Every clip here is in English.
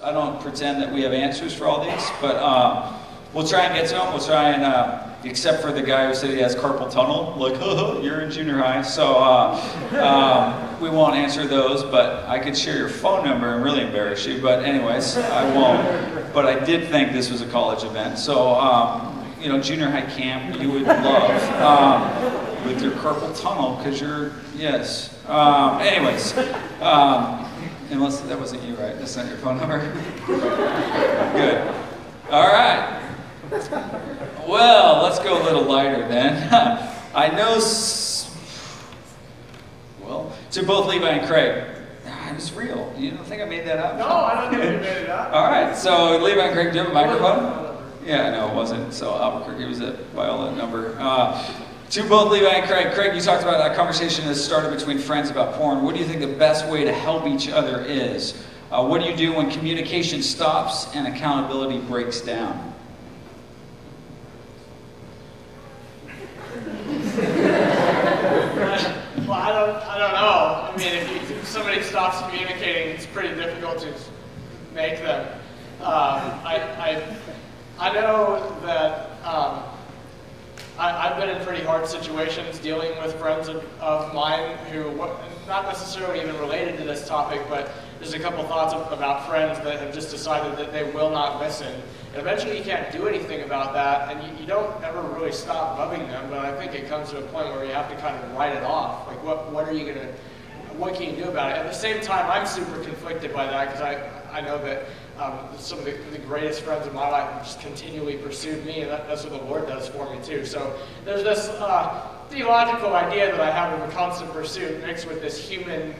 I don't pretend that we have answers for all these, but we'll try and get to them. We'll try and, except for the guy who said he has carpal tunnel, like, you're in junior high, so we won't answer those, but I could share your phone number and really embarrass you, but anyways, I won't. But I did think this was a college event, so, you know, junior high camp, you would love with your carpal tunnel, because you're, yes. Anyways. Unless that wasn't you, right? That's not your phone number? Good. All right. Well, let's go a little lighter then. I know, well, to both Levi and Craig. It was real. You don't think I made that up? No, I don't think you made it up. All right. So, Levi and Craig, do you have a microphone? Yeah, no, it wasn't. So, Albuquerque was it by all that number. To both Levi and Craig. Craig, you talked about a conversation that started between friends about porn. What do you think the best way to help each other is? What do you do when communication stops and accountability breaks down? Well, I don't know. I mean, if somebody stops communicating, it's pretty difficult to make them. I know that I've been in pretty hard situations dealing with friends of mine who, not necessarily even related to this topic, but there's a couple thoughts about friends that have just decided that they will not listen. And eventually you can't do anything about that, and you don't ever really stop loving them, but I think it comes to a point where you have to kind of write it off. Like, what are you going to, what can you do about it? At the same time, I'm super conflicted by that, because I know that some of the greatest friends in my life have just continually pursued me, and that's what the Lord does for me too. So there's this theological idea that I have of a constant pursuit mixed with this human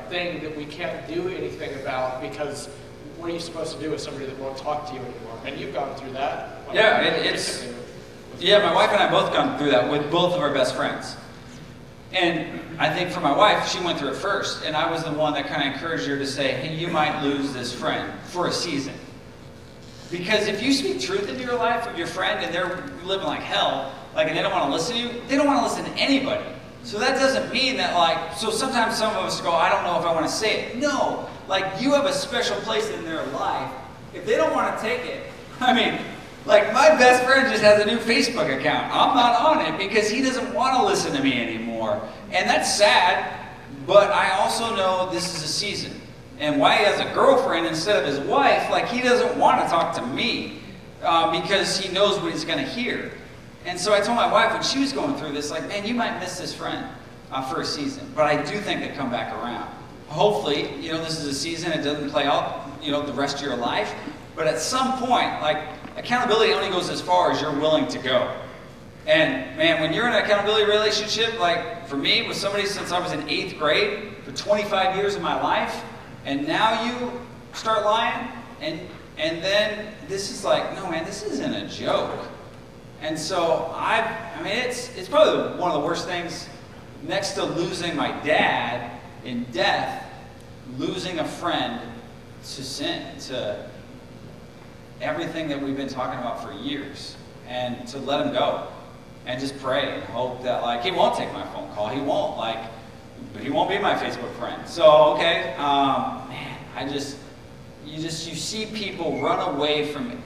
thing that we can't do anything about, because what are you supposed to do with somebody that won't talk to you anymore? And you've gone through that. Yeah, my wife and I both gone through that with both of our best friends. And I think for my wife, she went through it first, and I was the one that kind of encouraged her to say, hey, you might lose this friend for a season. Because if you speak truth into your life with your friend and they're living like hell, and they don't want to listen to you, they don't want to listen to anybody. So that doesn't mean that, so sometimes some of us go, I don't know if I want to say it. No, you have a special place in their life. If they don't want to take it, my best friend just has a new Facebook account. I'm not on it because he doesn't want to listen to me anymore. And that's sad, but I also know this is a season. And why he has a girlfriend instead of his wife, he doesn't want to talk to me because he knows what he's going to hear. And so I told my wife when she was going through this, man, you might miss this friend for a season. But I do think they come back around. Hopefully, this is a season. It doesn't play out, the rest of your life. But at some point, accountability only goes as far as you're willing to go. And man, when you're in an accountability relationship, for me, with somebody since I was in 8th grade, for 25 years of my life, and now you start lying, and then this is no man, this isn't a joke. And so it's probably one of the worst things, next to losing my dad in death, losing a friend to sin, to everything that we've been talking about for years, and to let him go and just pray and hope that he won't take my phone call, he won't he won't be my Facebook friend. So okay, man, you see people run away from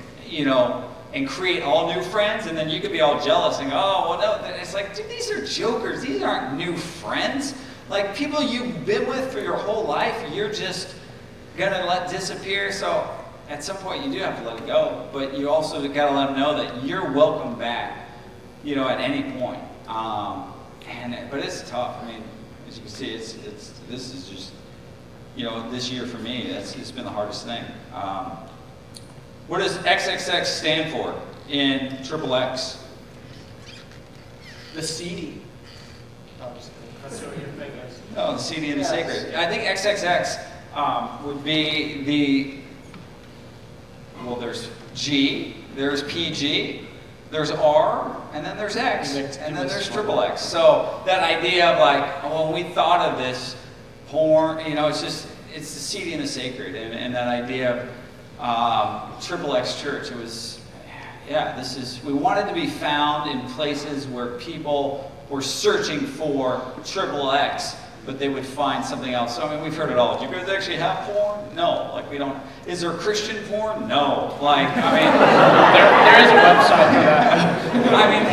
and create all new friends, and then you could be all jealous and go, oh well, no, it's dude, these are jokers, these aren't new friends. People you've been with for your whole life, you're just gonna let disappear. So at some point you do have to let it go, but you also got to let them know that you're welcome back, at any point. But it's tough. As you can see, this is just, this year for me, it's been the hardest thing. What does XXX stand for in XXX? The seedy. That's what your thing is. Oh, the seedy and the sacred. I think XXX would be the. Well, there's G, there's PG, there's R, and then there's X, and then there's XXX. So that idea of when we thought of this porn, it's the seedy and the sacred, and that idea of XXX Church. It was, we wanted to be found in places where people were searching for XXX but they would find something else. So, I mean, we've heard it all. Do you guys actually have porn? No. Like, we don't. Is there Christian porn? No. Like, I mean, there is a website for that. I mean,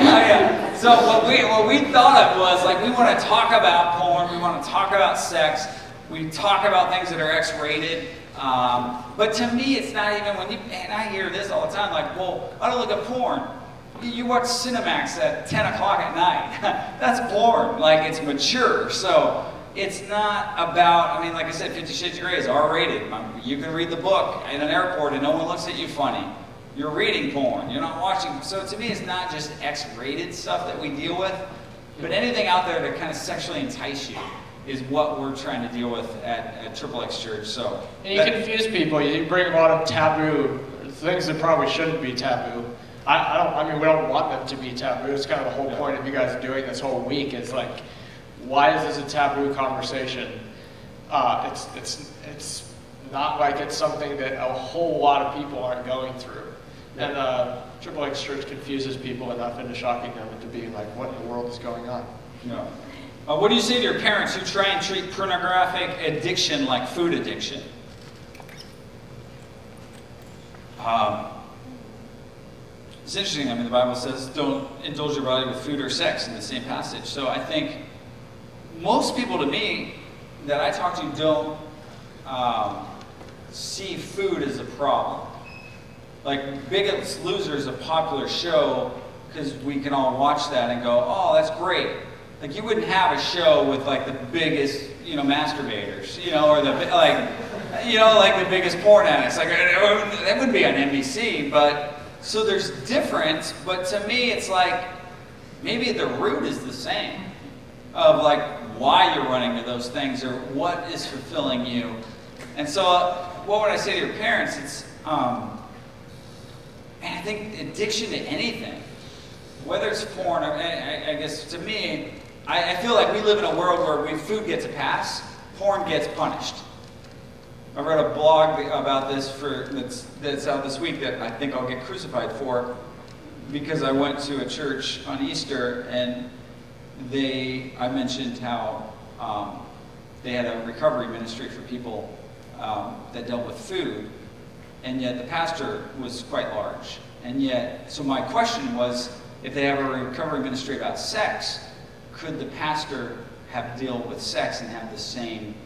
so what we thought of was, like, we want to talk about porn, we want to talk about sex, we talk about things that are X-rated, but to me, it's not even and I hear this all the time, like, well, I don't look at porn. You watch Cinemax at 10 o'clock at night. That's porn. Like, it's mature. So it's not about, I mean, like I said, 50 Shades of Grey is R-rated. You can read the book in an airport and no one looks at you funny. You're reading porn. You're not watching. So to me, it's not just X-rated stuff that we deal with, but anything out there that kind of sexually entice you is what we're trying to deal with at XXX Church. So, and you confuse people. You bring a lot of taboo, things that probably shouldn't be taboo. I mean, we don't want them to be taboo. It's kind of the whole point of you guys doing this whole week. It's like, why is this a taboo conversation? It's not like it's something that a whole lot of people aren't going through. And XXX Church confuses people enough into shocking them into being like, what in the world is going on? Yeah. What do you say to your parents who try and treat pornographic addiction like food addiction? It's interesting. I mean, the Bible says don't indulge your body with food or sex in the same passage. So I think most people, to me, that I talk to don't see food as a problem. Like, Biggest Loser is a popular show because we can all watch that and go, oh, that's great. Like, you wouldn't have a show with, like, the biggest, masturbators, or the, like the biggest porn addicts. Like, that would be on NBC, but... So there's difference, but to me it's like, maybe the root is the same of like why you're running to those things or what is fulfilling you. And so what would I say to your parents? It's, man, I think addiction to anything, whether it's porn or, I guess to me, I feel like we live in a world where food gets a pass, porn gets punished. I read a blog about this that's out this week that I think I'll get crucified for because I went to a church on Easter and I mentioned how they had a recovery ministry for people that dealt with food, and yet the pastor was quite large. And yet, so my question was, if they have a recovery ministry about sex, could the pastor have to deal with sex and have the same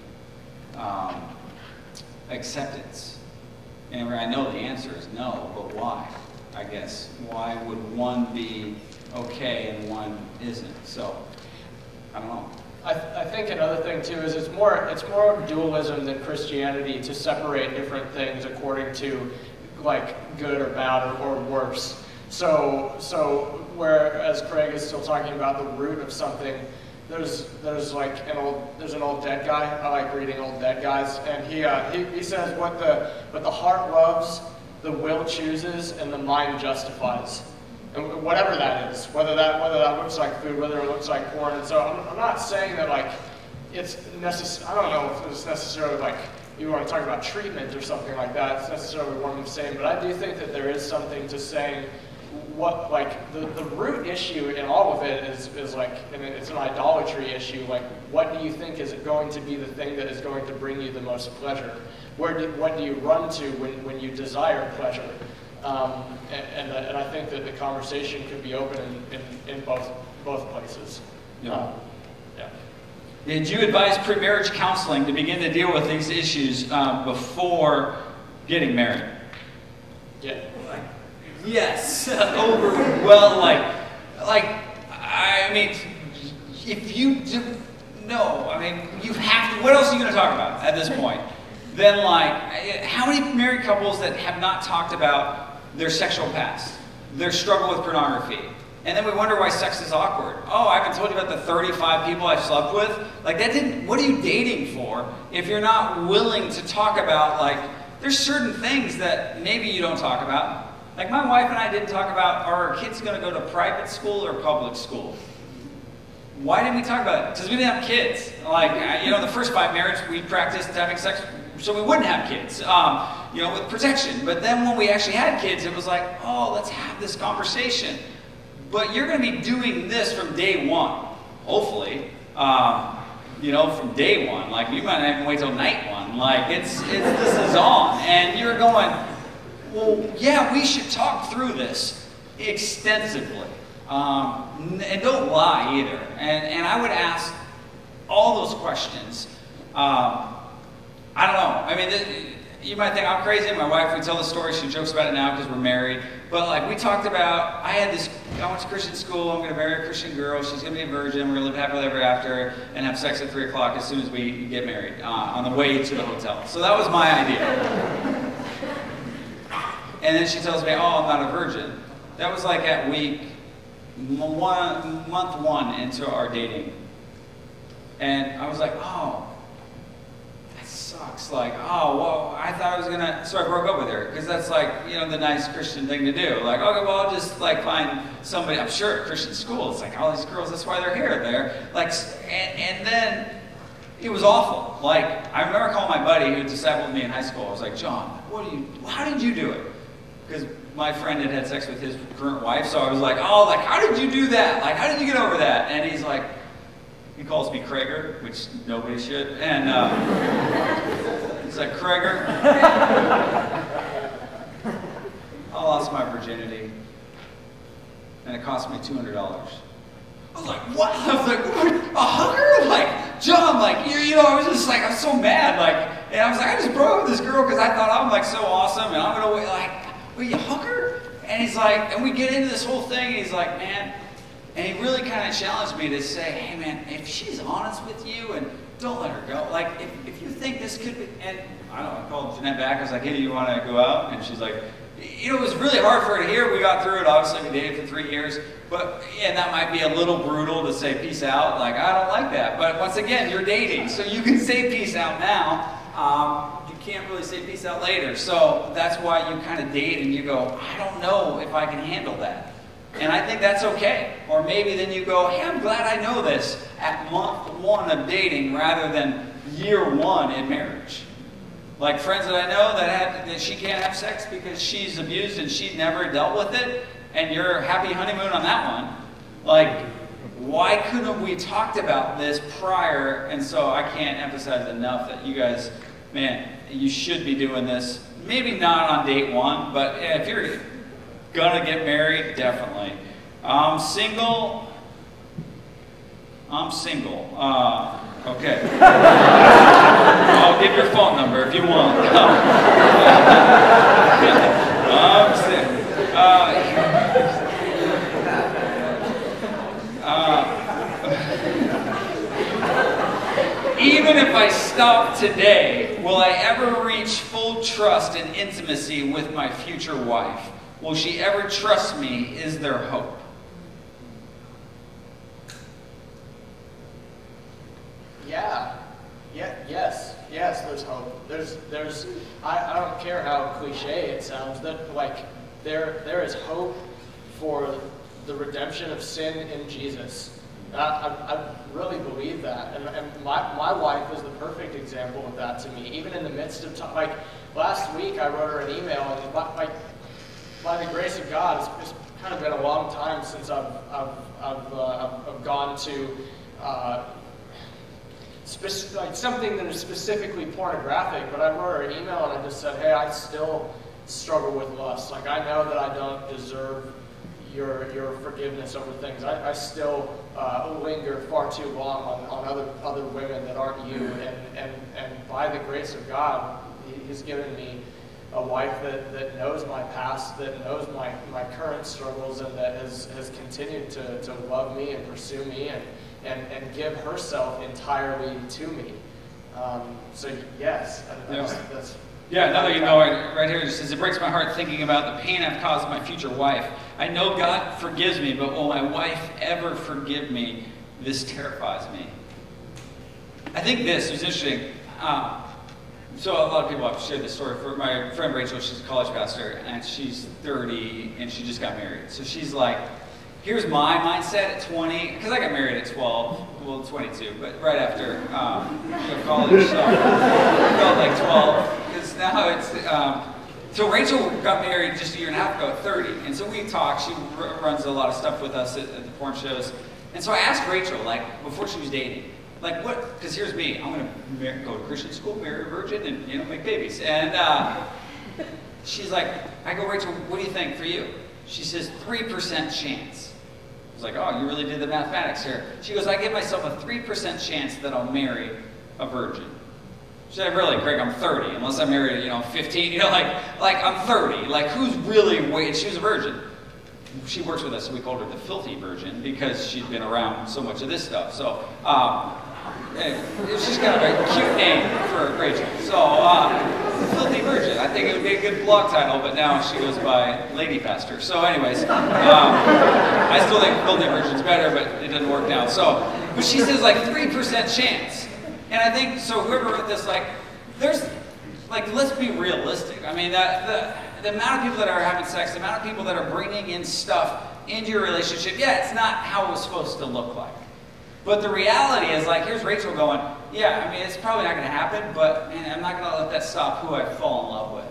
acceptance? And I know the answer is no, but why? I guess why would one be okay and one isn't? So I don't know. I think another thing too is it's more dualism than Christianity to separate different things according to like good or bad or worse. So whereas Craig is still talking about the root of something, there's like an old dead guy. I like reading old dead guys, and he says what the heart loves, the will chooses, and the mind justifies. And whatever that is, whether that looks like food, whether it looks like porn. And so I'm not saying that like it's necessary. I don't know if it's necessarily like you want to talk about treatment or something like that. It's necessarily one and the same, but I do think that there is something to saying what, like, the root issue in all of it is like, and it's an idolatry issue, like, what do you think is going to be the thing that is going to bring you the most pleasure? What do you run to when you desire pleasure? And I think that the conversation could be open in both places. Yeah. Did you advise PreMarriage Counseling to begin to deal with these issues before getting married? Yeah. Yes. Well, I mean, if you do, no, I mean, you have to, what else are you going to talk about at this point? Then, like, how many married couples that have not talked about their sexual past, their struggle with pornography, and then we wonder why sex is awkward? Oh, I haven't told you about the 35 people I've slept with? Like, what are you dating for if you're not willing to talk about, like, there's certain things that maybe you don't talk about. Like, my wife and I didn't talk about, are our kids going to go to private school or public school? Why didn't we talk about it? Because we didn't have kids. Like, the first 5 marriages, we practiced having sex so we wouldn't have kids, with protection. But then when we actually had kids, it was like, oh, let's have this conversation. But you're going to be doing this from day one, hopefully. you know, from day one. Like, you might not even wait till night one. Like, this is on. And you're going, well, yeah, we should talk through this extensively. And don't lie either. And I would ask all those questions. I don't know. I mean, you might think I'm crazy. My wife, we tell the story, she jokes about it now because we're married. But like we talked about, I went to Christian school, I'm going to marry a Christian girl, she's going to be a virgin, we're going to live happily ever after, and have sex at 3 o'clock as soon as we get married, on the way to the hotel. So that was my idea. And then she tells me, oh, I'm not a virgin. That was like at month one into our dating. And I was like, oh, sucks. Like, oh, well, I thought I was gonna, so I broke up with her, because that's like, you know, the nice Christian thing to do. Like, okay, well, I'll just like find somebody, I'm sure at Christian school, it's like all these girls, that's why they're here. They're like, and then it was awful. Like, I remember calling my buddy who discipled me in high school. I was like, John, how did you do it? Because my friend had sex with his current wife, so I was like, oh, like, how did you do that? Like, how did you get over that? And he's like, he calls me Craiger, which nobody should. And he's like, Craiger, I lost my virginity, and it cost me $200. I was like, what? I was like, what? A hooker? Like, John, like, you know, I was just like, I'm so mad. Like, and I was like, I just broke up with this girl because I thought I'm like so awesome, and I'm gonna like, were you a hooker? And he's like, and we get into this whole thing, and he's like, man. And he really kind of challenged me to say, hey man, if she's honest with you, and don't let her go. Like, if you think this could be, and I don't know, I called Jeanette back, I was like, hey, you want to go out? And she's like, you know, it was really hard for her to hear. We got through it, obviously, we dated for 3 years, but, and that might be a little brutal to say peace out. Like, I don't like that. But once again, you're dating, so you can say peace out now. You can't really say peace out later. So that's why you kind of date and you go, I don't know if I can handle that. And I think that's okay. Or maybe then you go, hey, I'm glad I know this at month one of dating rather than year one in marriage. Like friends that I know that she can't have sex because she's abused and she never dealt with it, and you're happy honeymoon on that one. Like, why couldn't we talked about this prior? And so I can't emphasize enough that you guys, man, you should be doing this. Maybe not on date one, but if you're gonna get married, definitely. I'm single. Okay. I'll give your phone number if you want. I'm single. Even if I stop today, will I ever reach full trust and intimacy with my future wife? Will she ever trust me? Is there hope? Yes, there's hope. I don't care how cliche it sounds, that like there is hope for the redemption of sin in Jesus. I really believe that, and my wife is the perfect example of that to me. Even in the midst of time, like last week, I wrote her an email, and by the grace of God, it's kind of been a long time since I've gone to like something that is specifically pornographic. But I wrote her an email and I just said, hey, I still struggle with lust. Like, I know that I don't deserve your forgiveness over things. I still linger far too long on other women that aren't you. And by the grace of God, He's given me a wife that knows my past, that knows my current struggles, and that has continued to love me and pursue me and give herself entirely to me. So yes, that's another right here, it says, it breaks my heart thinking about the pain I've caused my future wife. I know God forgives me, but will my wife ever forgive me? This terrifies me. I think this is interesting. So a lot of people have shared this story. For my friend Rachel, she's a college pastor, and she's 30, and she just got married. So she's like, here's my mindset at 20, because I got married at 12, well, 22, but right after college, so I felt like 12, because now it's, so Rachel got married just a year and a half ago at 30, and so we talk. She runs a lot of stuff with us at the porn shows, and so I asked Rachel, like, before she was dating, like what? Because here's me. I'm going to go to Christian school, marry a virgin, and, you know, make babies. And she's like, I go, Rachel, what do you think for you? She says, 3% chance. I was like, oh, you really did the mathematics here. She goes, I give myself a 3% chance that I'll marry a virgin. She said, really, Craig, I'm 30. Unless I marry, you know, 15, you know, like I'm 30. Like, who's really waiting? She was a virgin. She works with us, so we called her the filthy virgin because she'd been around so much of this stuff. So, it's just kind of a cute name for Rachel. So, filthy virgin. I think it would be a good blog title, but now she goes by Lady Pastor. So, anyways, I still think filthy virgin's better, but it doesn't work now. So, but she says like 3% chance. And I think, so whoever wrote this, like, there's, like, let's be realistic. I mean, the amount of people that are having sex, the amount of people that are bringing in stuff into your relationship, yeah, it's not how it was supposed to look like. But the reality is, like, here's Rachel going, yeah, I mean, it's probably not going to happen, but, man, I'm not going to let that stop who I fall in love with.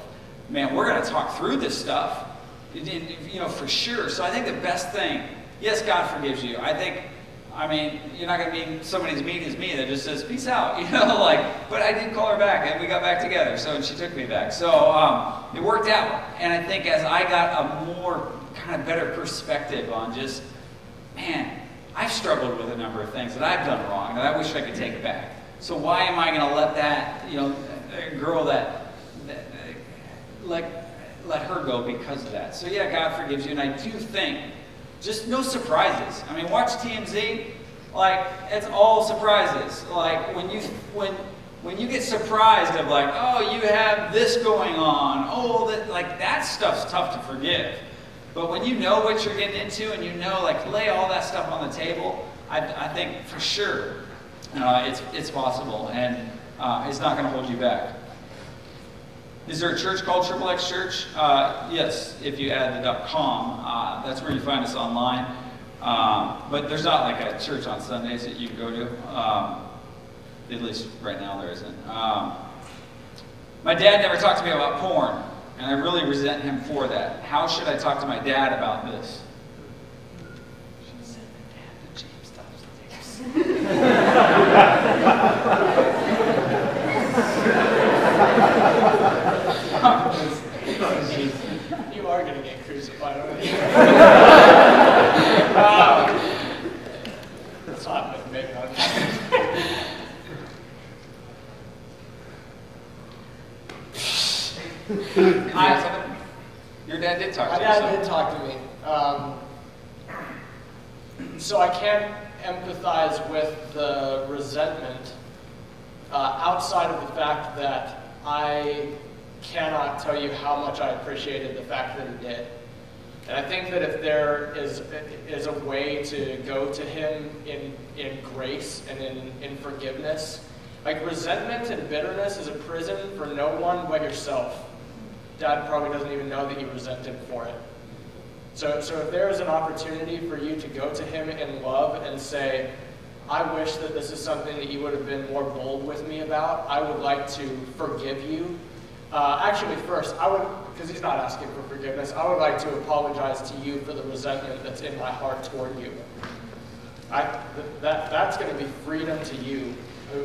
Man, we're going to talk through this stuff, you know, for sure. So I think the best thing, yes, God forgives you. I mean, you're not going to be somebody as mean as me that just says, peace out, you know, like, but I did call her back, and we got back together, so, and she took me back. So, it worked out, and I think as I got a more, kind of better perspective on just, man, I've struggled with a number of things that I've done wrong, that I wish I could take back. So why am I going to let that, you know, girl let her go because of that? So yeah, God forgives you, and I do think, just no surprises. I mean, watch TMZ, like, it's all surprises. Like, when you get surprised of like, oh, you have this going on, oh, that, like, that stuff's tough to forgive. But when you know what you're getting into and you know, like, lay all that stuff on the table, I think for sure it's possible, and it's not going to hold you back. Is there a church called XXX Church? Yes, if you add the .com, that's where you find us online. But there's not like a church on Sundays that you can go to. At least right now there isn't. My dad never talked to me about porn, and I really resent him for that. How should I talk to my dad about this? You should send the dad to James Dobbs. You are going to get crucified, aren't you? That's not, but maybe not. Your dad did talk to you. My dad did talk to me. So I can't empathize with the resentment outside of the fact that I cannot tell you how much I appreciated the fact that he did. And I think that if there is a way to go to him in grace and in forgiveness, like resentment and bitterness is a prison for no one but yourself. Dad probably doesn't even know that you resent him for it. So if there is an opportunity for you to go to him in love and say, I wish that this is something that you would have been more bold with me about. I would like to forgive you. Actually, first, because he's not asking for forgiveness, I would like to apologize to you for the resentment that's in my heart toward you. That's going to be freedom to you.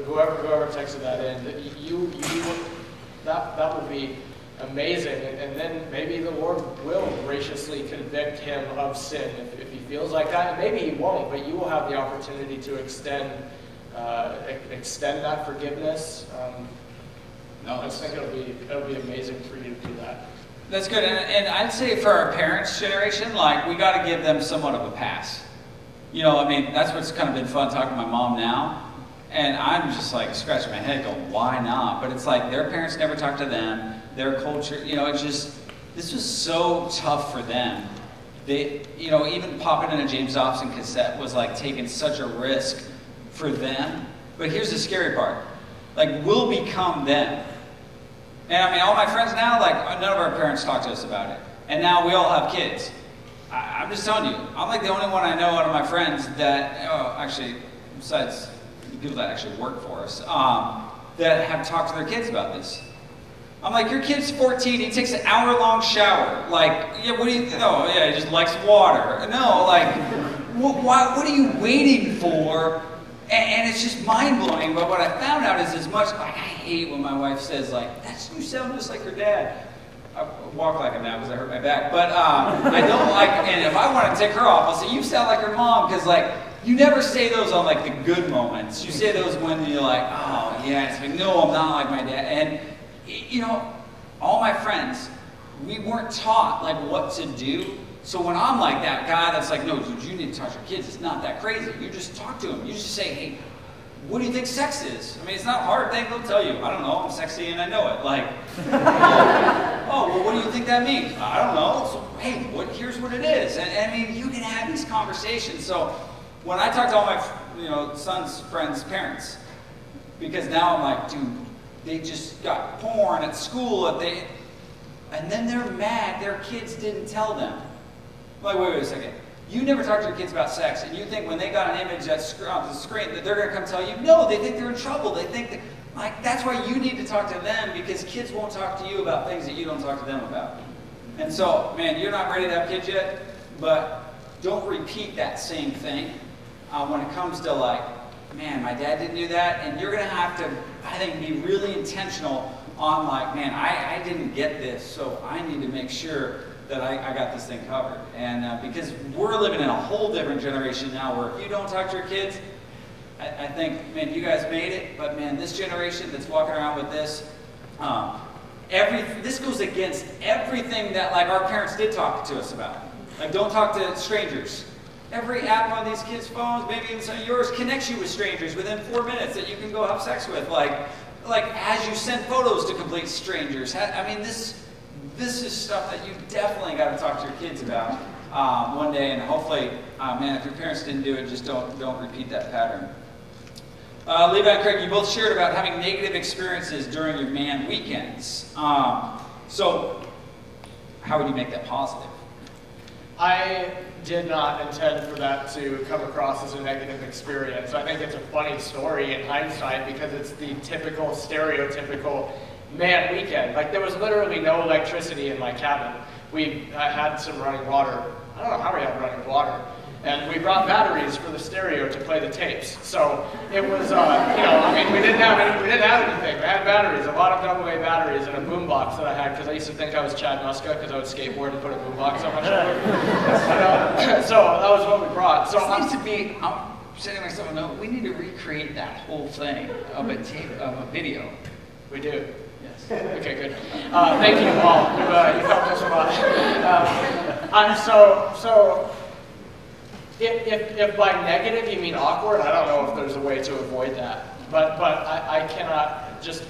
Whoever texted that in, that will be amazing, and then maybe the Lord will graciously convict him of sin if he feels like that, and maybe he won't, but you will have the opportunity to extend that forgiveness. I just think it'll be amazing for you to do that. That's good, and I'd say for our parents' generation, like, we got to give them somewhat of a pass. You know, I mean, that's what's kind of been fun talking to my mom now. And I'm just like scratching my head going, why not? But it's like their parents never talked to them, their culture, you know, it's just, this was so tough for them. They, you know, even popping in a James Dobson cassette was like taking such a risk for them. But here's the scary part. Like, we'll become them. And I mean, all my friends now, like, none of our parents talk to us about it. And now we all have kids. I'm just telling you, I'm like the only one I know out of my friends that, actually, besides people that actually work for us, that have talked to their kids about this. I'm like, your kid's 14, he takes an hour-long shower. Like, yeah, what do you, no, yeah, he just likes water. No, like, what are you waiting for? And it's just mind-blowing, but what I found out is as much, like, I hate when my wife says, like, you sound just like your dad. I walk like him now because I hurt my back, but I don't like, and if I want to tick her off, I'll say, you sound like your mom, because, like, you never say those on, like, the good moments. You say those when you're like, oh, yeah, it's like, no, I'm not like my dad. And, you know, all my friends, we weren't taught, like, what to do. So when I'm like that guy that's like, no, dude, you need to talk to your kids. It's not that crazy. You just talk to them. You just say, hey, what do you think sex is? I mean, it's not a hard thing. They'll tell you. I don't know. I'm sexy and I know it. Like, oh, well, what do you think that means? I don't know. So, hey, here's what it is. And I mean, you can have these conversations. So when I talk to all my, son's friends' parents, because now I'm like, dude, they just got porn at school. And then they're mad their kids didn't tell them. I'm like, wait a second. You never talk to your kids about sex, and you think when they got an image on the screen that they're going to come tell you? No, they think they're in trouble. They think that's why you need to talk to them, because kids won't talk to you about things that you don't talk to them about. And so, man, you're not ready to have kids yet, but don't repeat that same thing when it comes to like, man, my dad didn't do that, and you're going to have to, I think, be really intentional on like, man, I didn't get this, so I need to make sure that I got this thing covered. And because we're living in a whole different generation now where if you don't talk to your kids, I think, man, you guys made it, but man, this generation that's walking around with this, this goes against everything that like our parents did talk to us about. Like, don't talk to strangers. Every app on these kids' phones, maybe even some of yours, connects you with strangers within 4 minutes that you can go have sex with. Like as you send photos to complete strangers. I mean, this is stuff that you definitely got to talk to your kids about one day, and hopefully, man, if your parents didn't do it, just don't repeat that pattern. Levi and Craig, you both shared about having negative experiences during your man weekends. So, how would you make that positive? I did not intend for that to come across as a negative experience. I think it's a funny story in hindsight because it's the typical, stereotypical man weekend. Like, there was literally no electricity in my cabin. We had some running water. I don't know how we had running water. And we brought batteries for the stereo to play the tapes. So it was, I mean, we didn't have anything. We had batteries, a lot of AA batteries, and a boombox that I had because I used to think I was Chad Muska because I would skateboard and put a boombox on my shoulder. So that was what we brought. So I'm setting myself a note. We need to recreate that whole thing of a video. We do. Yes. Okay, good. Thank you, Paul. You helped us a lot. If by negative you mean awkward, I don't know if there's a way to avoid that. But I cannot just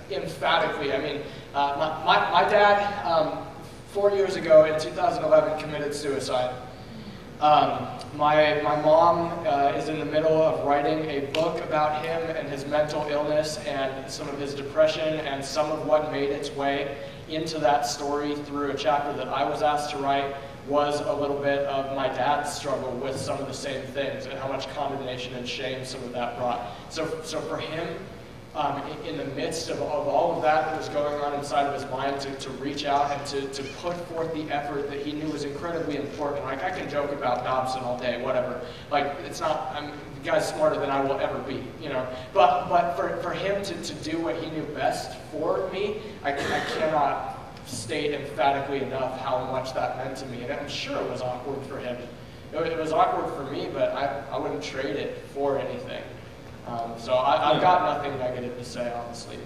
emphatically. I mean, my dad 4 years ago in 2011 committed suicide. My mom is in the middle of writing a book about him and his mental illness and some of his depression and some of what made its way into that story through a chapter that I was asked to write was a little bit of my dad's struggle with some of the same things and how much condemnation and shame some of that brought. So for him, in the midst of all of that was going on inside of his mind, to reach out and to put forth the effort that he knew was incredibly important. Like, I can joke about Dobson all day, whatever. Like, it's not, the guy's smarter than I will ever be, you know. But for him to do what he knew best for me, I cannot state emphatically enough how much that meant to me. And I'm sure it was awkward for him. It was awkward for me, but I wouldn't trade it for anything. So I've got nothing negative to say, honestly.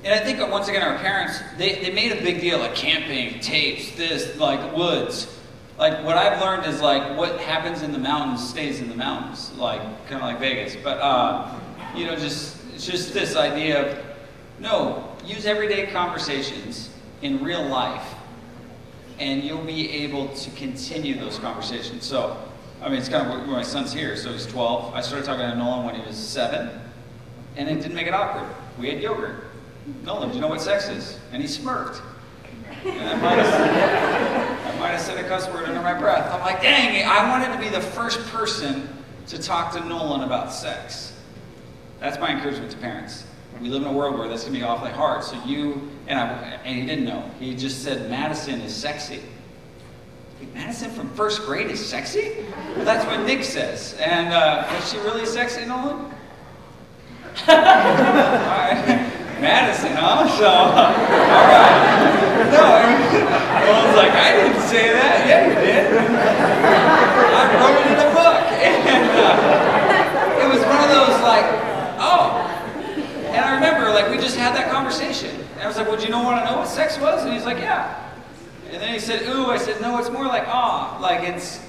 And I think, once again, our parents, they made a big deal, like camping, tapes, this, like woods. Like, what I've learned is, like, what happens in the mountains stays in the mountains, like, kind of like Vegas. But, it's just this idea of, no, use everyday conversations in real life, and you'll be able to continue those conversations. So, I mean, it's kind of where my son's here, so he's 12. I started talking to Nolan when he was 7, and it didn't make it awkward. We had yogurt. Nolan, do you know what sex is? And he smirked. And I might have said a cuss word under my breath. I'm like, dang it, I wanted to be the first person to talk to Nolan about sex. That's my encouragement to parents. We live in a world where that's going to be awfully hard. So and he didn't know. He just said, Madison is sexy. Wait, Madison from first grade is sexy? Well, that's what Nick says. And is she really sexy, Nolan? All right. Madison, huh? So, all right. No, I was like, I didn't say that. Yeah, you did. I wrote it in a book. And it was one of those like, oh. And I remember, like, we just had that conversation. And I was like, well, do you want to know what sex was? And he's like, yeah. And then he said, ooh. I said, no, it's more like, ah. Like, it's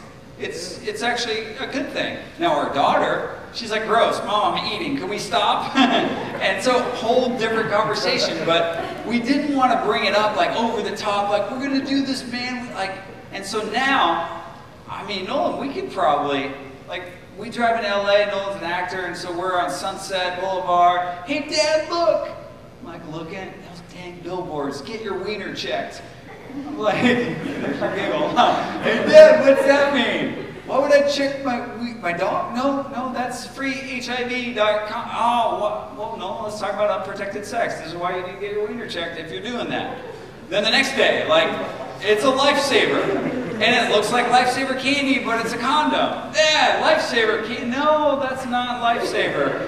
actually a good thing. Now, our daughter, she's like, gross, Mom, I'm eating. Can we stop? And so, whole different conversation. But we didn't want to bring it up, like, over the top. Like, we're going to do this, man. Like, and so now, I mean, Nolan, we could probably, like, we drive in LA, Nolan's an actor, and so we're on Sunset Boulevard. Hey, Dad, look! I'm like, looking at those dang billboards. Get your wiener checked. I'm like, there's your giggle. Hey, Dad, what's that mean? Why would I check my dog? No, that's freehiv.com. Oh, well, no, let's talk about unprotected sex. This is why you need to get your wiener checked if you're doing that. Then the next day, like, it's a lifesaver. And it looks like lifesaver candy, but it's a condom. Dad, lifesaver candy. No, that's not lifesaver.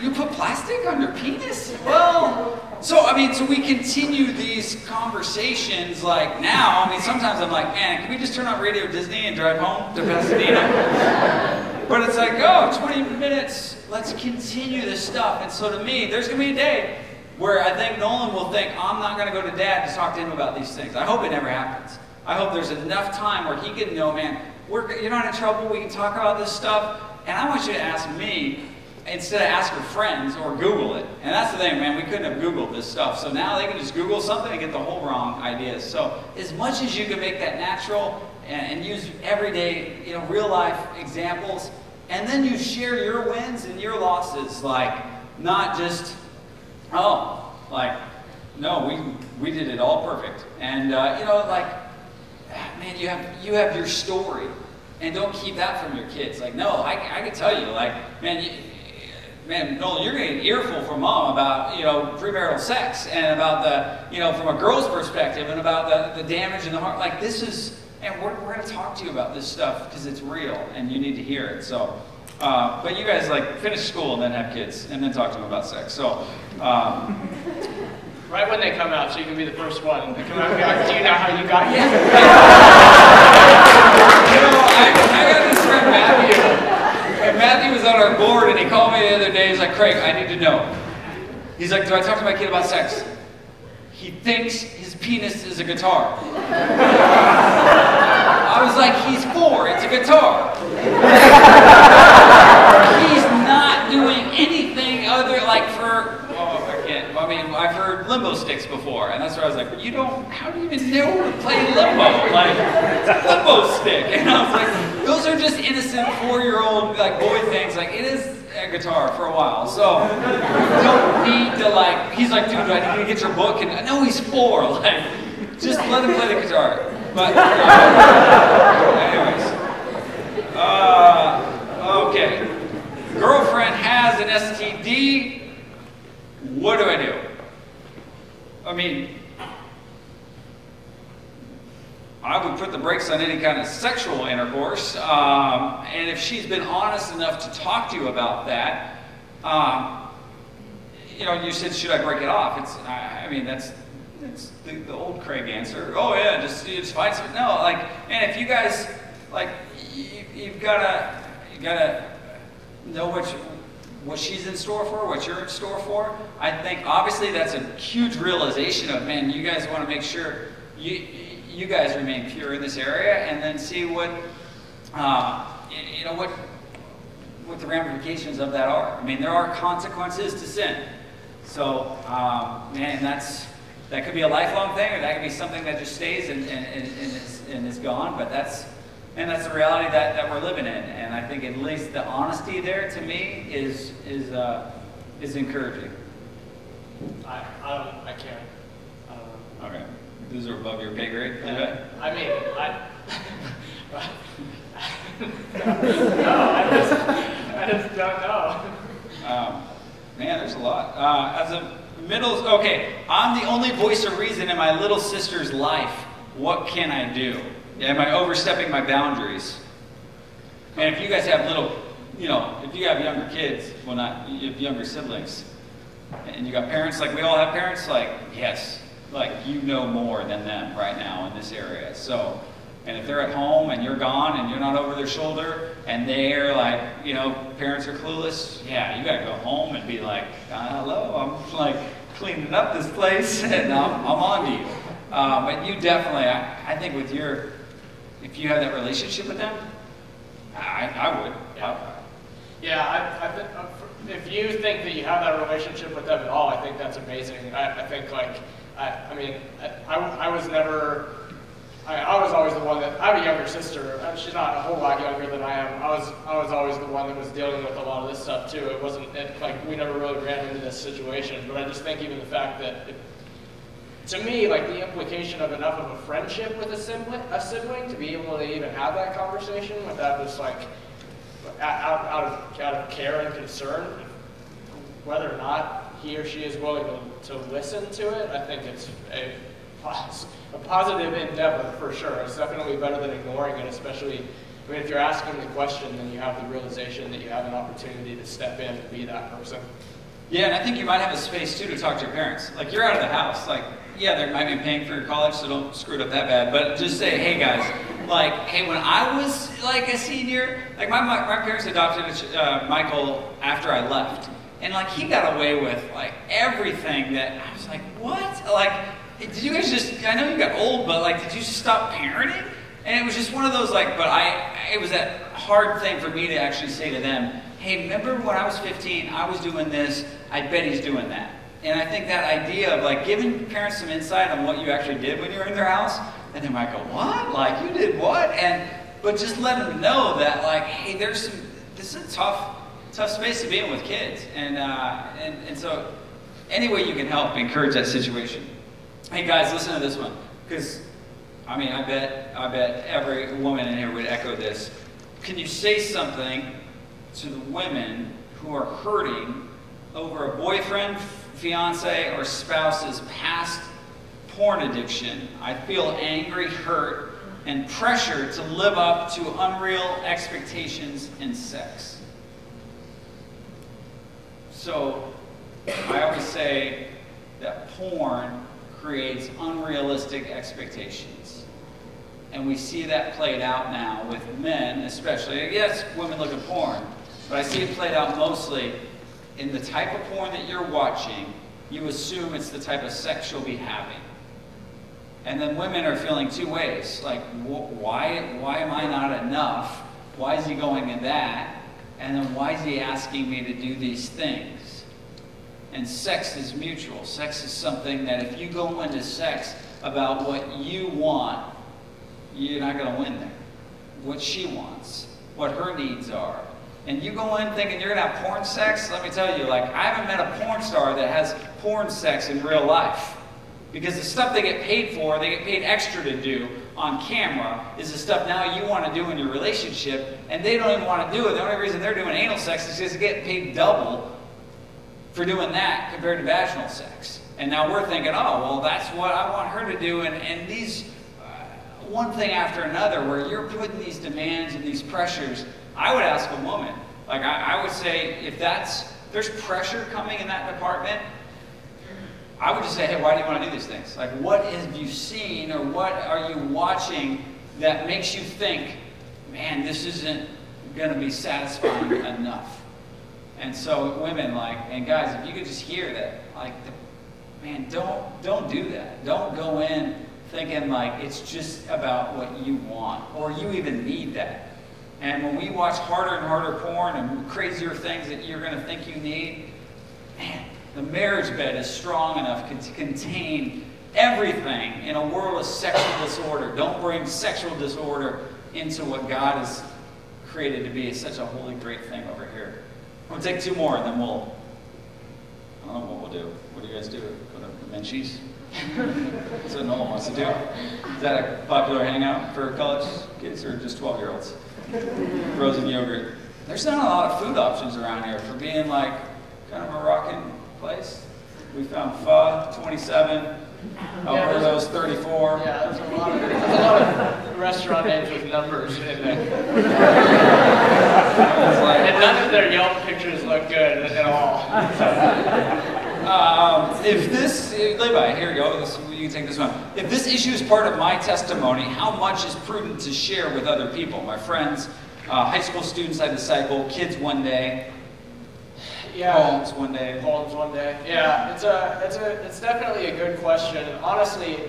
You put plastic on your penis? Well, so we continue these conversations like now. I mean, sometimes I'm like, man, can we just turn on Radio Disney and drive home to Pasadena? But it's like, oh, 20 minutes, let's continue this stuff. And so to me, there's going to be a day where I think Nolan will think, I'm not going to go to Dad to talk to him about these things. I hope it never happens. I hope there's enough time where he can know, man, you're not in trouble, we can talk about this stuff. And I want you to ask me, instead of ask your friends or Google it. And that's the thing, man, we couldn't have Googled this stuff. So now they can just Google something and get the whole wrong ideas. So as much as you can make that natural and use everyday, real life examples, and then you share your wins and your losses, like not just, oh, like, no, we did it all perfect. And, like, man, you have your story. And don't keep that from your kids. Like, no, I can tell you, like, man, Nolan, you're going to get an earful from Mom about, premarital sex and about the, from a girl's perspective and about the damage in the heart. Like, this is, and we're going to talk to you about this stuff because it's real and you need to hear it. So, but you guys, like, finish school and then have kids and then talk to them about sex. So, right when they come out, so you can be the first one. They come out and be like, do you know how you got here? I got this friend Matthew, and Matthew was on our board, and he called me the other day. He's like, Craig, I need to know. He's like, do I talk to my kid about sex? He thinks his penis is a guitar. I was like, he's 4, it's a guitar. He's not doing anything other, like, I've heard limbo sticks before, and that's where I was like, how do you even know to play limbo? Like, it's a limbo stick. And I was like, those are just innocent 4-year-old, like, boy things. Like, it is a guitar for a while. So, you don't need to, like, he's like, dude, do I need to get your book? And no, he's 4. Like, just let him play the guitar. But, anyways. Okay. Girlfriend has an STD. What do I do? I mean, I would put the brakes on any kind of sexual intercourse. And if she's been honest enough to talk to you about that, you said, should I break it off? That's the old Craig answer. Oh yeah, just find something. No, like, and if you guys, like, you've gotta know what she's in store for, what you're in store for. I think obviously that's a huge realization of, man, you guys want to make sure you guys remain pure in this area, and then see what what the ramifications of that are. I mean, there are consequences to sin. So, man, that could be a lifelong thing, or that could be something that just stays and is gone. But that's the reality that we're living in. And I think at least the honesty there, to me, is encouraging. I can't. Okay. These are above your pay grade? No, I just don't know. Man, there's a lot. I'm the only voice of reason in my little sister's life. What can I do? Am I overstepping my boundaries? And if you guys have little you know, if you have younger kids, well, not, you have younger siblings, and you got parents, like we all have parents, like, yes, like you know more than them right now in this area. So, and if they're at home and you're gone and you're not over their shoulder and they're like, you know, parents are clueless, yeah, you gotta go home and be like, hello, I'm like cleaning up this place and I'm on to you. But you definitely, I think with your, if you have that relationship with them, I would. Yeah, if you think that you have that relationship with them at all, I think that's amazing. I think like, I mean, I was never, I was always the one that, I have a younger sister, she's not a whole lot younger than I am. I was always the one that was dealing with a lot of this stuff too. It wasn't, like, we never really ran into this situation, but I just think even the fact that, to me, like the implication of enough of a friendship with a sibling to be able to even have that conversation without just like, out of care and concern, whether or not he or she is willing to listen to it, I think it's a positive endeavor for sure. It's definitely better than ignoring it, especially, I mean, if you're asking the question, then you have the realization that you have an opportunity to step in and be that person. Yeah, and I think you might have a space too to talk to your parents. Like, you're out of the house, like, yeah, they might be paying for your college, so don't screw it up that bad, but just say, hey guys, like, hey, when I was like a senior, like my parents adopted Michael after I left, and like he got away with like everything that I was like, what? Like, did you guys just, I know you got old, but like, did you just stop parenting? And it was just one of those like, but it was that hard thing for me to actually say to them, hey, remember when I was 15, I was doing this, I bet he's doing that. And I think that idea of like giving parents some insight on what you actually did when you were in their house, and they might go, what? Like, you did what? But just let them know that like, hey, this is a tough space to be in with kids. And so any way you can help encourage that situation. Hey guys, listen to this one, because I mean, I bet every woman in here would echo this. Can you say something to the women who are hurting over a boyfriend, fiance, or spouse's past porn addiction? I feel angry, hurt, and pressure to live up to unreal expectations in sex. So I always say that porn creates unrealistic expectations. And we see that played out now with men, especially. Yes, women look at porn, but I see it played out mostly in the type of porn that you're watching. You assume it's the type of sex you'll be having. And then women are feeling two ways. Like, why am I not enough? Why is he going in that? And then why is he asking me to do these things? And sex is mutual. Sex is something that if you go into sex about what you want, you're not going to win there. What she wants, what her needs are. And you go in thinking you're going to have porn sex, let me tell you, like, I haven't met a porn star that has porn sex in real life. Because the stuff they get paid for, they get paid extra to do on camera, is the stuff now you want to do in your relationship, and they don't even want to do it. The only reason they're doing anal sex is because they get paid double for doing that compared to vaginal sex. And now we're thinking, oh, well, that's what I want her to do, and these, one thing after another, where you're putting these demands and these pressures. I would ask a woman, like I would say, if there's pressure coming in that department, I would just say, hey, why do you want to do these things? Like, what have you seen or what are you watching that makes you think, man, this isn't going to be satisfying enough? And so women, like, and guys, if you could just hear that, like, man, don't do that. Don't go in thinking like it's just about what you want or you even need that. And when we watch harder and harder porn and crazier things that you're going to think you need, man, the marriage bed is strong enough to contain everything in a world of sexual disorder. Don't bring sexual disorder into what God has created to be such a holy, great thing over here. We'll take two more and then I don't know what we'll do. What do you guys do? Go to Menchie's? That's what Nolan wants to do. Is that a popular hangout for college kids or just 12-year-olds? Frozen yogurt. There's not a lot of food options around here for being like kind of a rockin' place. We found pho, 27, Alberto's 34. Yeah, there's a lot of restaurant names with numbers in there. And none of their Yelp pictures look good at all. If this, Levi, here we go, you can take this one. If this issue is part of my testimony, how much is prudent to share with other people? My friends, high school students I disciple, kids one day, poems one day. Poems one day. Yeah, it's definitely a good question. Honestly,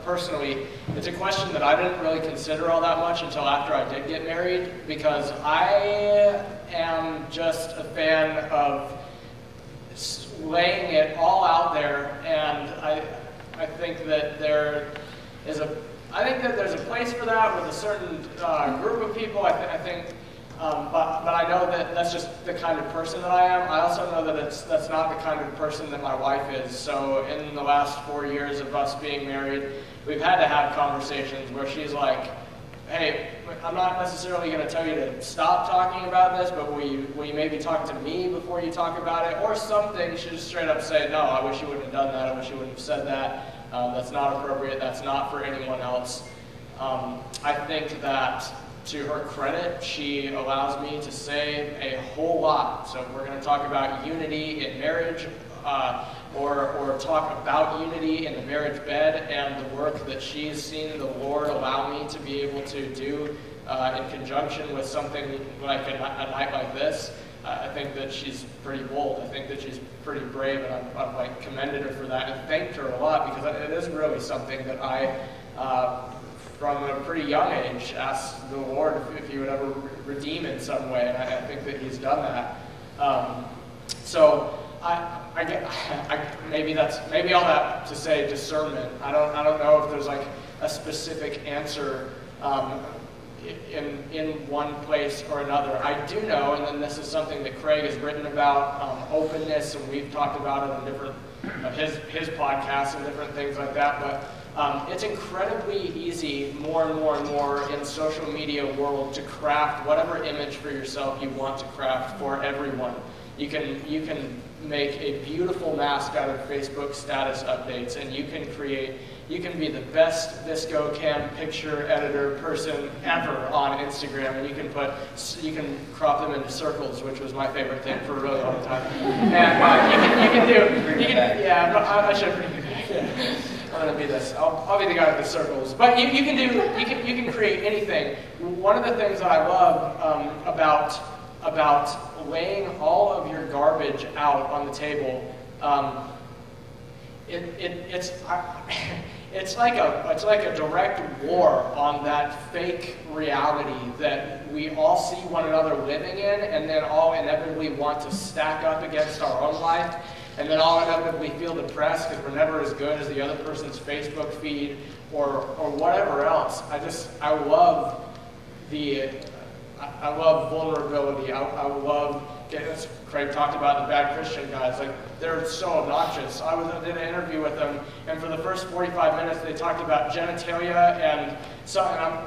personally, it's a question that I didn't really consider all that much until after I did get married, because I am just a fan of laying it all out there, and I think that there's a place for that with a certain group of people. I think, but I know that that's just the kind of person that I am. I also know that that's not the kind of person that my wife is. So in the last 4 years of us being married, we've had to have conversations where she's like, hey, I'm not necessarily going to tell you to stop talking about this, but will you maybe talk to me before you talk about it? Or something, she just straight up say, no, I wish you wouldn't have done that, I wish you wouldn't have said that, that's not appropriate, that's not for anyone else. I think that, to her credit, she allows me to say a whole lot. So if we're going to talk about unity in marriage, or talk about unity in the marriage bed and the work that she's seen the Lord allow me to be able to do in conjunction with something like a night like this, I think that she's pretty bold. I think that she's pretty brave, and I've like commended her for that and thanked her a lot, because it is really something that I, from a pretty young age, asked the Lord if he would ever redeem in some way, and I think that he's done that. So maybe all that to say discernment. I don't know if there's like a specific answer in one place or another. I do know, and then this is something that Craig has written about, openness, and we've talked about it in different his podcasts and different things like that. But it's incredibly easy, more and more in social media world, to craft whatever image for yourself you want to craft for everyone. You can make a beautiful mask out of Facebook status updates, and you can be the best VSCO cam picture editor person ever on Instagram, and you can crop them into circles, which was my favorite thing for a really long time. And but I should bring you back. Yeah. I'm gonna be this. I'll be the guy with the circles. But you can create anything. One of the things that I love about laying all of your garbage out on the table, it's like a direct war on that fake reality that we all see one another living in, and then all inevitably want to stack up against our own life, and then all inevitably feel depressed because we're never as good as the other person's Facebook feed or whatever else. I love vulnerability. I love getting, as Craig talked about, the bad Christian guys. Like, they're so obnoxious. I did an interview with them, and for the first 45 minutes, they talked about genitalia, and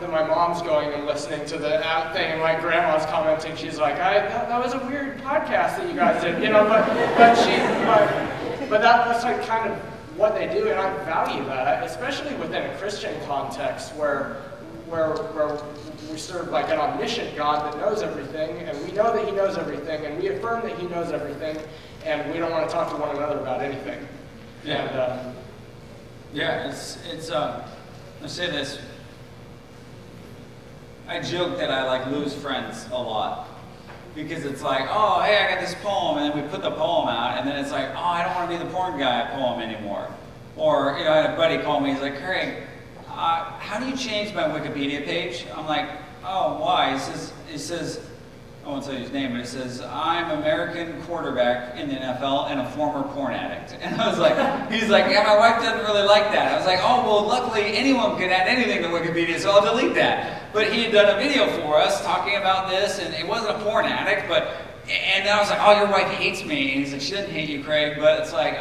then my mom's going and listening to the thing, and my grandma's commenting. She's like, that was a weird podcast that you guys did, you know. But that's like kind of what they do, and I value that, especially within a Christian context where we serve like an omniscient God that knows everything, and we know that he knows everything, and we affirm that he knows everything, and we don't want to talk to one another about anything. Yeah. And, let's say this. I joke that I lose friends a lot, because it's like, oh, hey, I got this poem, and then we put the poem out, and then it's like, oh, I don't want to be the porn guy at poem anymore. Or, I had a buddy call me, he's like, Craig, how do you change my Wikipedia page? I'm like, oh, why? He says, I won't say his name, but he says, I'm American quarterback in the NFL and a former porn addict. And I was like, he's like, yeah, my wife doesn't really like that. I was like, oh, well, luckily anyone can add anything to Wikipedia, so I'll delete that. But he had done a video for us talking about this, and it wasn't a porn addict, and then I was like, oh, your wife hates me. And he's like, she doesn't hate you, Craig, but it's like,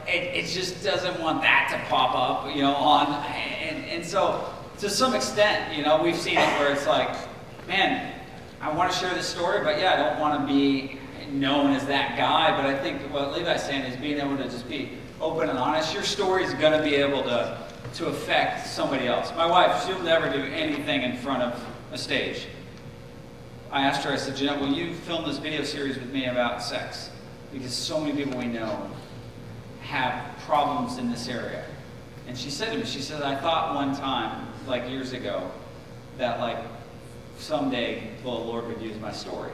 it just doesn't want that to pop up, and so to some extent, we've seen it where it's like, man, I want to share this story, but yeah, I don't want to be known as that guy. But I think what Levi's saying is being able to just be open and honest, your story is going to be able to affect somebody else. My wife, she'll never do anything in front of a stage. I asked her, I said, Jeanette, will you film this video series with me about sex? Because so many people we know have problems in this area. And she said to me, she said, I thought one time, like years ago, that like someday the Lord would use my story.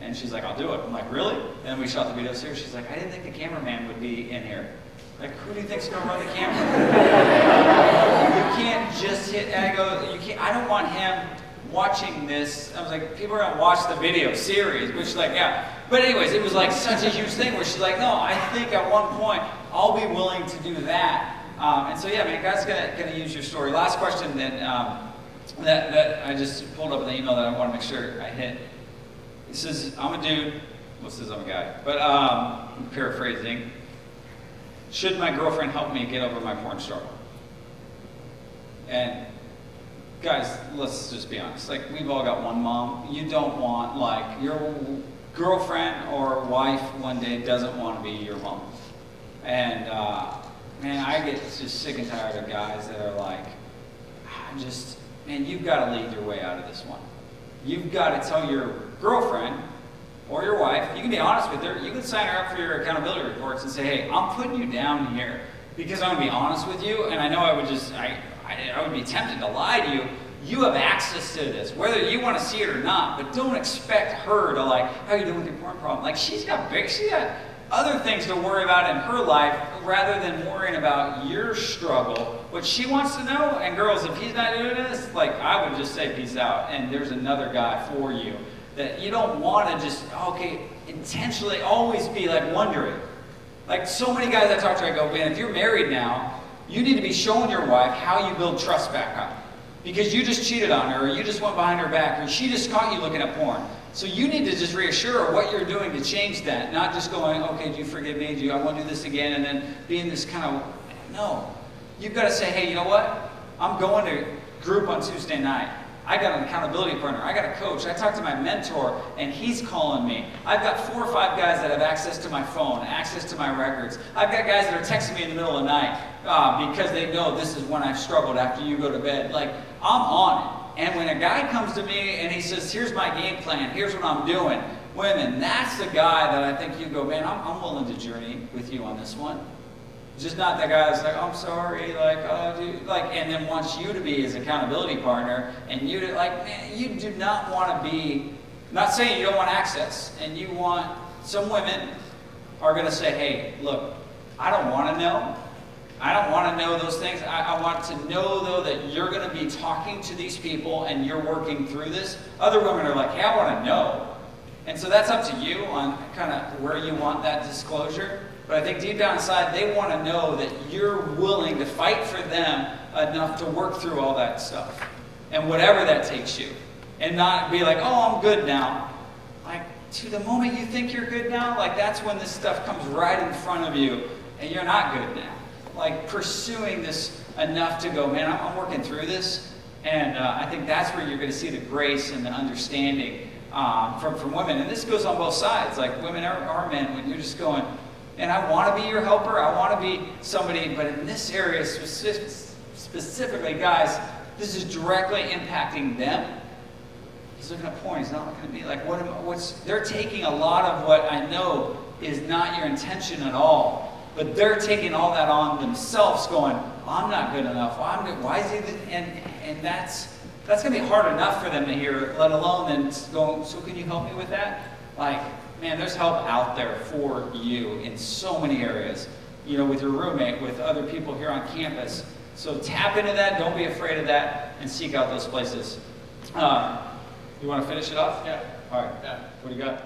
And she's like, I'll do it. I'm like, really? And we shot the video series. She's like, I didn't think the cameraman would be in here. Like, who do you think's going to run the camera? You can't just hit, and I go, you can't, I don't want him watching this. I was like, people are going to watch the video series, which like, yeah. But anyways, it was like such a huge thing where she's like, no, I think at one point I'll be willing to do that. And so yeah, man, God's gonna use your story. Last question that I just pulled up in the email that I want to make sure I hit. It says, I'm a dude. Well, it says I'm a guy, but I'm paraphrasing. Should my girlfriend help me get over my porn struggle? And guys, let's just be honest. Like, we've all got one mom. You don't want, like, your girlfriend or wife one day doesn't want to be your mom. And, man, I get just sick and tired of guys that are like, man, you've got to lead your way out of this one. You've got to tell your girlfriend or your wife, you can be honest with her, you can sign her up for your accountability reports and say, hey, I'm putting you down here because I'm going to be honest with you, and I know I would just, I would be tempted to lie to you. You have access to this, whether you want to see it or not, but don't expect her to like, how are you doing with your porn problem? Like, she's got other things to worry about in her life rather than worrying about your struggle, what she wants to know. And girls, if he's not doing this, like, I would just say peace out, and there's another guy for you. That you don't want to just, okay, intentionally always be like wondering. Like, so many guys I talk to, I go, man, if you're married now, you need to be showing your wife how you build trust back up. Because you just cheated on her, or you just went behind her back, or she just caught you looking at porn. So you need to just reassure her what you're doing to change that, not just going, okay, do you forgive me? I won't do this again, and then being this kind of, no. You've got to say, hey, you know what? I'm going to group on Tuesday night. I got an accountability partner. I got a coach. I talked to my mentor, and he's calling me. I've got 4 or 5 guys that have access to my phone, access to my records. I've got guys that are texting me in the middle of the night because they know this is when I've struggled after you go to bed. Like, I'm on it. And when a guy comes to me and he says, here's my game plan, here's what I'm doing, women, that's the guy that I think you go, man, I'm willing to journey with you on this one. Just not that guy that's like, oh, I'm sorry, like, oh, dude, like, and then wants you to be his accountability partner, and you to, like, man, you do not want to be, not saying you don't want access, and you want, some women are going to say, hey, look, I don't want to know. I don't want to know those things. I want to know, though, that you're going to be talking to these people and you're working through this. Other women are like, hey, I want to know. And so that's up to you on kind of where you want that disclosure. But I think deep down inside, they want to know that you're willing to fight for them enough to work through all that stuff. And whatever that takes you. And not be like, oh, I'm good now. Like, to the moment you think you're good now, like, that's when this stuff comes right in front of you and you're not good now. Like, pursuing this enough to go, man, I'm working through this. And I think that's where you're going to see the grace and the understanding from women. And this goes on both sides. Like, women are men, when you're just going, and I want to be your helper, I want to be somebody, but in this area specifically, guys, this is directly impacting them. He's looking at porn, he's not looking at me. Like, they're taking a lot of what I know is not your intention at all. But they're taking all that on themselves, going, I'm not good enough. Well, I'm good. Why is he? And that's going to be hard enough for them to hear, let alone then going, so can you help me with that? Like, man, there's help out there for you in so many areas. You know, with your roommate, with other people here on campus. So tap into that. Don't be afraid of that, and seek out those places. You want to finish it off? Yeah. All right. Yeah. What do you got?